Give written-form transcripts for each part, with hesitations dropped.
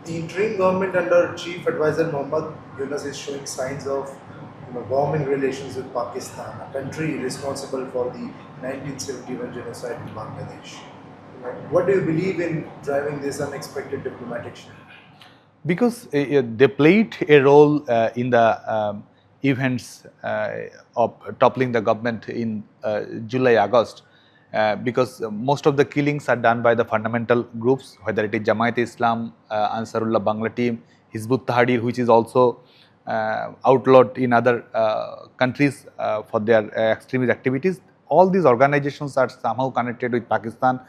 The interim government under Chief Advisor Muhammad Yunus is showing signs of warming relations with Pakistan, a country responsible for the 1971 genocide in Bangladesh. What do you believe in driving this unexpected diplomatic shift? Because they played a role in the events of toppling the government in July, August, because most of the killings are done by the fundamental groups, whether it is Jamaat Islam, Ansarullah Bangla team, Hizbut Tahrir, which is also outlawed in other countries for their extremist activities. All these organizations are somehow connected with Pakistan,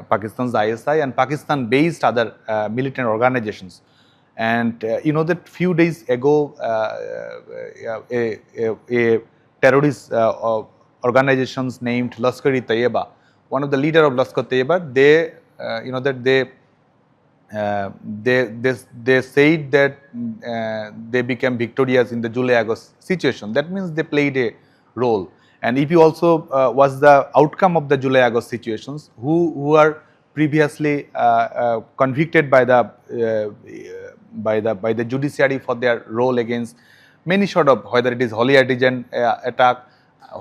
Pakistan's ISI, and Pakistan-based other militant organizations. And you know that few days ago, a terrorist organizations named Lashkar-e-Taiba, one of the leader of Lashkar-e-Taiba, they you know that they said that they became victorious in the July-August situation. That means they played a role. And EP also was the outcome of the July-August situations, who are previously convicted by the judiciary for their role against many sort of, whether it is holy artisan attack,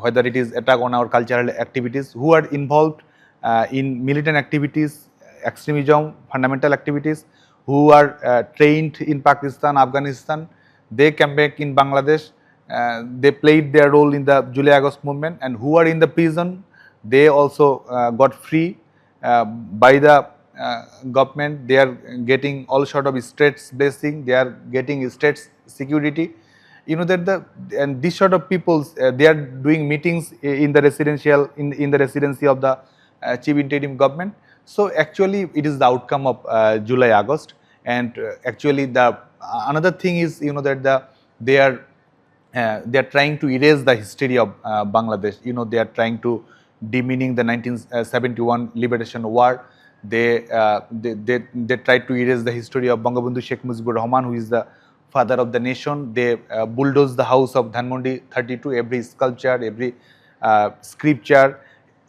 whether it is attack on our cultural activities, who are involved in militant activities, extremism, fundamental activities, who are trained in Pakistan, Afghanistan. They came back in Bangladesh. They played their role in the July-August movement, and who are in the prison, they also got free by the government. They are getting all sort of states blessing. They are getting states security. You know that and these sort of people, they are doing meetings in the residential in the residency of the chief interim government. So actually, it is the outcome of July-August, and actually the another thing is that they are trying to erase the history of Bangladesh. They are trying to demeaning the 1971 liberation war. They tried to erase the history of Bangabandhu Sheikh Mujibur Rahman, who is the father of the nation. They bulldozed the house of Dhanmondi 32, every sculpture, every scripture,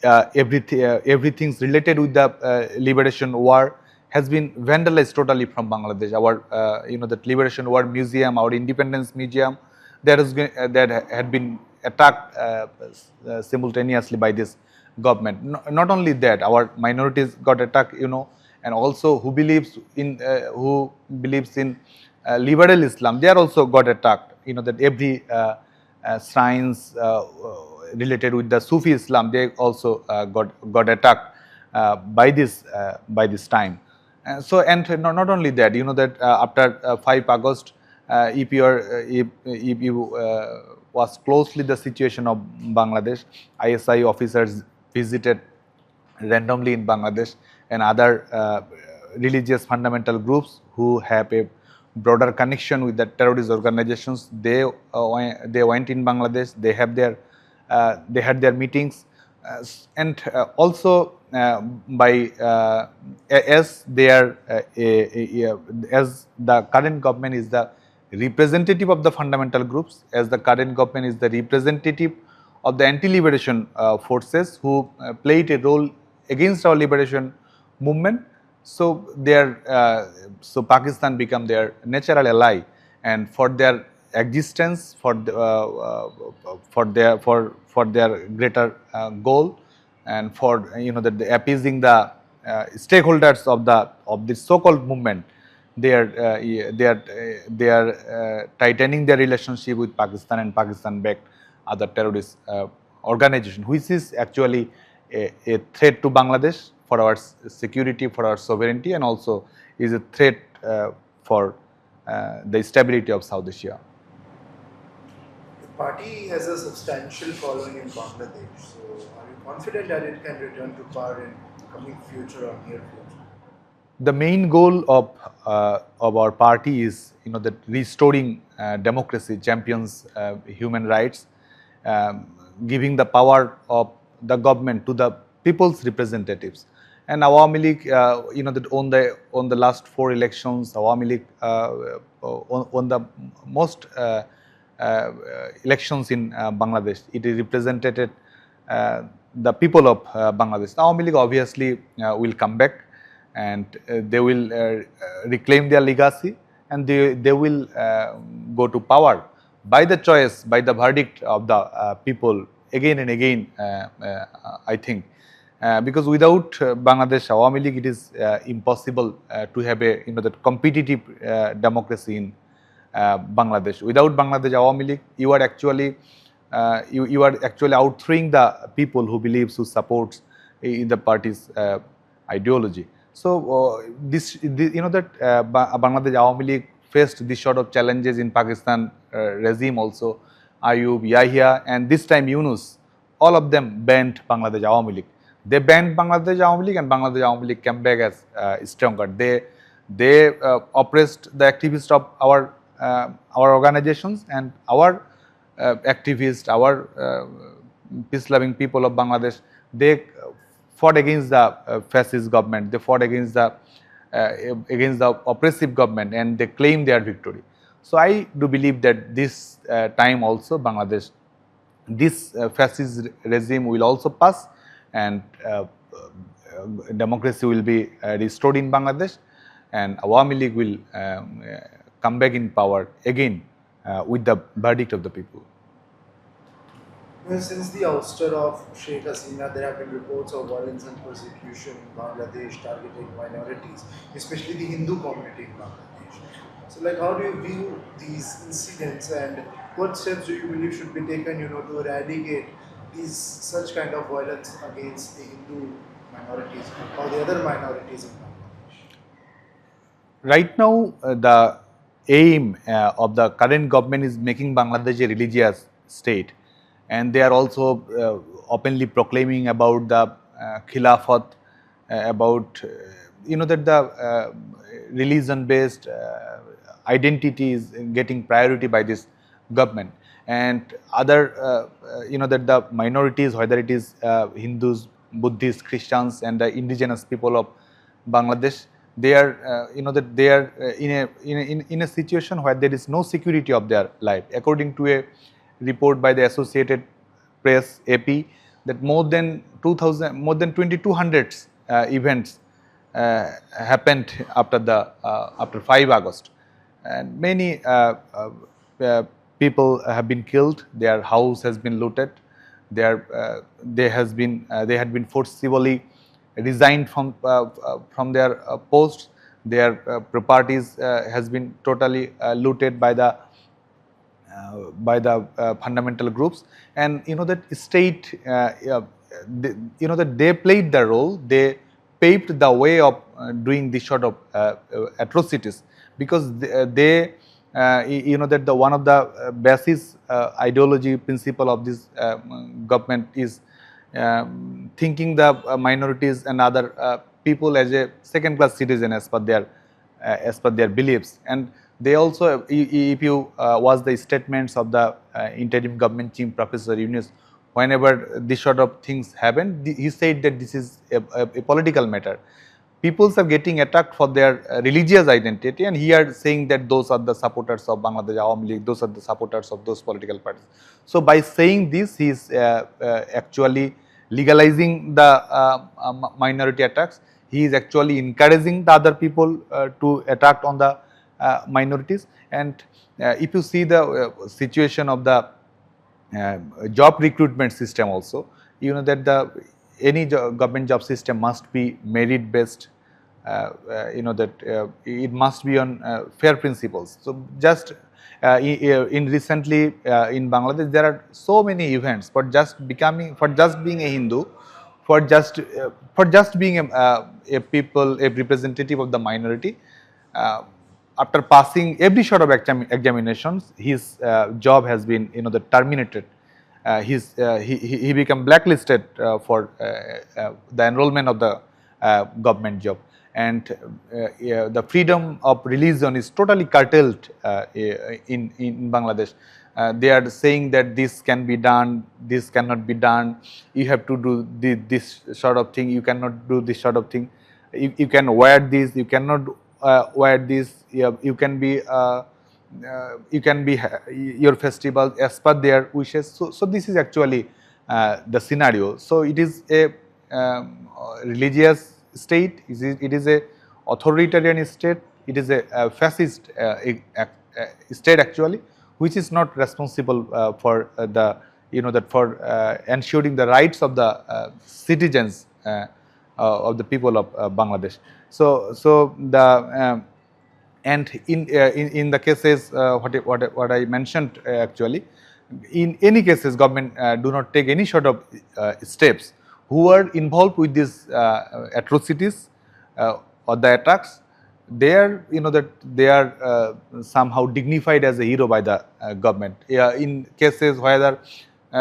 everything related with the liberation war has been vandalized totally from Bangladesh. Our that liberation war museum, our independence museum, that had been attacked simultaneously by this government. Not only that, our minorities got attacked, and also who believes in liberal Islam, they are also got attacked. That every science related with the Sufi Islam, they also got attacked by this time. And not only that, that after 5 August, if you was closely the situation of Bangladesh, ISI officers visited randomly in Bangladesh, and other religious fundamental groups who have a broader connection with the terrorist organizations, they went in Bangladesh. They had their meetings, and also as they are as the current government is the representative of the fundamental groups, as the current government is the representative of the anti-liberation forces who played a role against our liberation movement. So so Pakistan become their natural ally, and for their existence, for their greater goal, and for appeasing the stakeholders of this so-called movement, they are tightening their relationship with Pakistan, and Pakistan-backed other terrorist organization, which is actually a threat to Bangladesh, for our security, for our sovereignty, and also is a threat for the stability of South Asia. The party has a substantial following in Bangladesh, so are you confident that it can return to power in coming future or near future? The main goal of our party is that restoring democracy, champions human rights, giving the power of the government to the people's representatives. And Awami League, that on the last 4 elections, Awami League on the most elections in Bangladesh, it represented the people of Bangladesh. Awami League obviously will come back, and they will reclaim their legacy, and they will go to power by the choice, by the verdict of the people again and again, I think. Because without Bangladesh Awami League, it is impossible to have a that competitive democracy in Bangladesh. Without Bangladesh Awami League, you are actually you are actually outthrowing the people who believes, who supports in the party's ideology. So that Bangladesh Awami League faced this sort of challenges in Pakistan regime also. Ayub, Yahya, and this time Yunus, all of them banned Bangladesh Awami League. They banned Bangladesh Awami League, and Bangladesh Awami League came back as stronger. They oppressed the activists of our organizations, and our activists, our peace-loving people of Bangladesh, they fought against the fascist government. They fought against the oppressive government, and they claimed their victory. So I do believe that this time also Bangladesh, this fascist regime will also pass, and democracy will be restored in Bangladesh, and Awami League will come back in power again with the verdict of the people. Well, since the ouster of Sheikh Hasina, there have been reports of violence and persecution in Bangladesh targeting minorities, especially the Hindu community in Bangladesh. So, how do you view these incidents, and what steps do you believe should be taken, to eradicate such kind of violence against the Hindu minorities or the other minorities in Bangladesh? Right now, the aim of the current government is making Bangladesh a religious state, and they are also openly proclaiming about the Khilafat, about that the religion-based identity is getting priority by this government, and other that the minorities, whether it is Hindus, Buddhists, Christians, and the indigenous people of Bangladesh, they are that they are in a situation where there is no security of their life. According to a report by the Associated Press (AP), that more than 2,200 events happened after 5 August, and many people have been killed. Their house has been looted. They had been forcibly resigned from their posts. Their properties has been totally looted by the fundamental groups, and that state that they played the role. They paved the way of doing this sort of atrocities, because they that the one of the basis ideology principle of this government is thinking the minorities and other people as a second class citizen as per their beliefs. And they also, if you watch the statements of the interim government chief, Professor Yunus, whenever this sort of things happen, he said that this is a political matter. Peoples are getting attacked for their religious identity, and he are saying that those are the supporters of Bangladesh Awami League, those are the supporters of those political parties. So by saying this, he is actually legalizing the minority attacks. He is actually encouraging the other people to attack on the minorities. And if you see the situation of the job recruitment system also, that any government job system must be merit based, that it must be on fair principles. So just in recently in Bangladesh, there are so many events for just being a Hindu, for just being a representative of the minority. After passing every sort of examinations, his job has been terminated. He became blacklisted for the enrollment of the government job, and the freedom of religion is totally curtailed in Bangladesh. They are saying that this can be done, this cannot be done. You have to do this sort of thing. You cannot do this sort of thing. You can wear this. You cannot wear this. You can be. You can be your festival as per their wishes. So this is actually the scenario. So it is a religious state. It is a authoritarian state. It is a fascist state actually, which is not responsible for the that for ensuring the rights of the citizens of the people of Bangladesh. So the and in the cases what I mentioned actually, in any cases government do not take any sort of steps. Who are involved with these atrocities or the attacks, they are that they are somehow dignified as a hero by the government. In cases where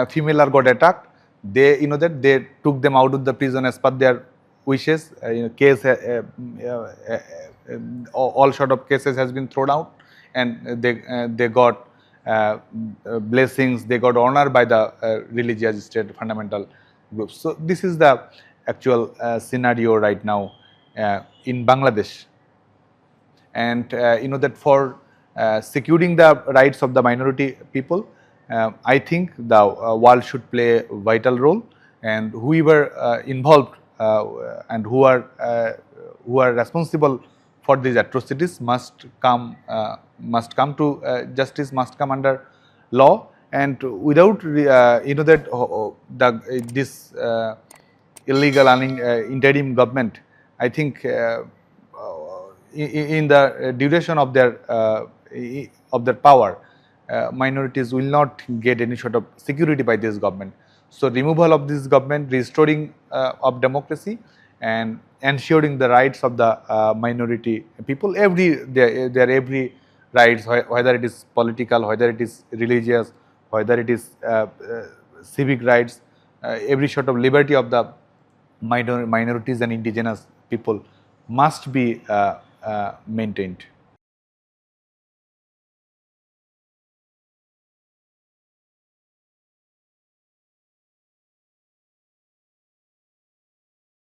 female are got attacked, they that they took them out of the prison as per their wishes. Case all sort of cases has been thrown out, and they got blessings, they got honor by the religious state fundamental groups. So this is the actual scenario right now in Bangladesh. And that for securing the rights of the minority people, I think the world should play a vital role, and whoever involved and who are responsible for these atrocities must come to justice, must come under law. And without this illegal interim government, I think in the duration of their power, minorities will not get any sort of security by this government. So removal of this government, restoring of democracy, and ensuring the rights of the minority people, their every rights, whether it is political, whether it is religious, whether it is civic rights, every sort of liberty of the minorities and indigenous people must be maintained.